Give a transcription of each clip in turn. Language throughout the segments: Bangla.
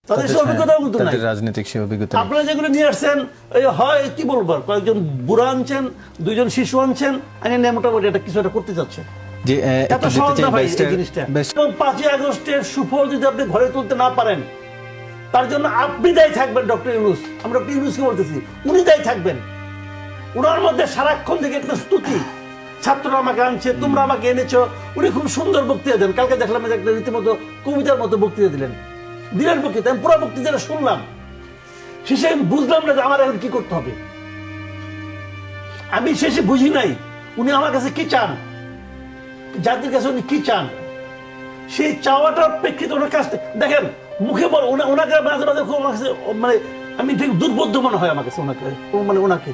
তাদের সে অভিজ্ঞতা কিন্তু নাই, রাজনৈতিক সে অভিজ্ঞতা। আপনারা যেগুলো নিয়ে আসছেন হয় কি বলবো, কয়েকজন বুড়া আনছেন, দুইজন শিশু আনছেন, আইনে মোটামুটি এটা কিছু একটা করতে যাচ্ছে। যে এত সহজ না ভাই এই জিনিসটা। 5ই আগস্টের সুফল যদি আপনি ঘরে তুলতে না পারেন, তার জন্য আপনি দায়ী থাকবেন। ডক্টর ইউনূস, আমরা ডক্টর ইউনূসকে বলতেছি, উনি দায়ী থাকবেন। উনার মধ্যে সারাক্ষণ থেকে একটা স্তুতি, ছাত্ররা আমাকে আনছে, তোমরা আমাকে এনেছো। উনি খুব সুন্দর বক্তৃতা দেন। কালকে দেখলাম একটা রীতিমতো কবিতার মতো বক্তৃতা দিলেন বক্তৃতা। আমি পুরো বক্তৃতাটা শুনলাম, শেষে আমি বুঝলাম না যে আমার এখন কি করতে হবে। আমি শেষে বুঝি নাই উনি আমার কাছে কি চান, জাতির কাছে উনি কি চান। সেই চাওয়াটার প্রেক্ষিতে ওনার কাছ দেখেন, মুখে বল ওনাকে মাঝে মাঝে খুব আমার কাছে মানে আমি ঠিক দুর্বোধ্য মনে হয় আমার কাছে ওনাকে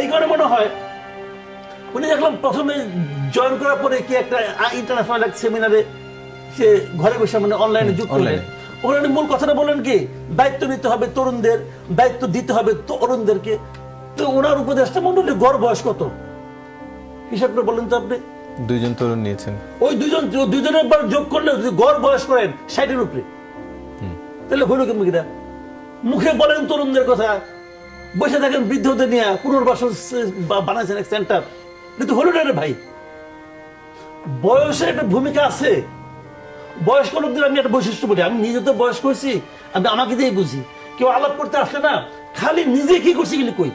এই কারণে মনে হয়। উনি দেখলাম প্রথমে জয়েন করার পরে কি একটা ইন্টারন্যাশনাল এক সেমিনারে সে ঘরে বসে অনলাইনে যুক্ত হলেন। ওখানে মূল কথাটা বলেন কি, দায়িত্ব নিতে হবে তরুণদের, দায়িত্ব দিতে হবে তরুণদেরকে। তো ওনার উপদেষ্টা মন্ডলীর গড় বয়স কত হিসাব করে বলেন তো আপনি? 2 জন তরুণ নিয়েছেন। ওই দুজনের পর যোগ করলে যদি গড় বয়স করেন 60-এর উপরে, তাহলে হইল কেমন? মুখে বলেন তরুণদের কথা, বসে থাকেন বৃদ্ধদের নিয়ে পুনর্বাসন বানাইছেন এক সেন্টার, কিন্তু হলো না রে ভাই। বয়সের একটা ভূমিকা আছে। বয়স্ক লোকদের আমি একটা বৈশিষ্ট্য বলি, আমি নিজে তো বয়স্ক হয়েছি, আমি আমাকে দিয়ে বুঝি। কেউ আলাপ করতে আসলে না, খালি নিজে কি করছি গেলে কই।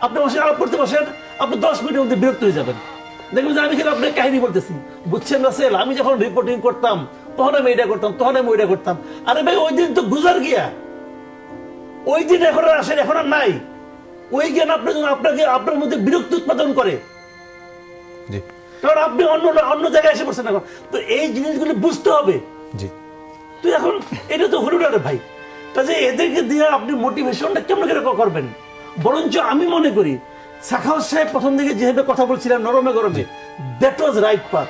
আপনি বসে আলাপ করতে বসেন, আপনি 10 মিনিটের মধ্যে বিরক্ত হয়ে যাবেন। দেখবেন যে আমি কিন্তু আপনার কাহিনী বলতেছি, বুঝছেন রাসেল, আমি যখন রিপোর্টিং করতাম তখন আমি এটা করতাম, তখন আমি ওইটা করতাম। আরে ভাই ওই দিন তো গুজার গিয়া, ওই দিন এখন আর আসেন, এখন আর নাই। ওই জ্ঞান আপনাকে আপনার মধ্যে বিরক্তি উৎপাদন করে, কারণ আপনি অন্য জায়গায় এসে পড়ছেন এখন। তো এই জিনিসগুলো বুঝতে হবে। তুই এখন এটা তো হলো না রে ভাই। কাজে এদেরকে দিয়ে আপনি মোটিভেশনটা কেমন করে করবেন? বরঞ্চ আমি মনে করি সাখাওয়াত সাহেব প্রথম দিকে যেভাবে কথা বলছিলেন নরমে গরমে, দ্যাট ওয়াজ রাইট পাথ।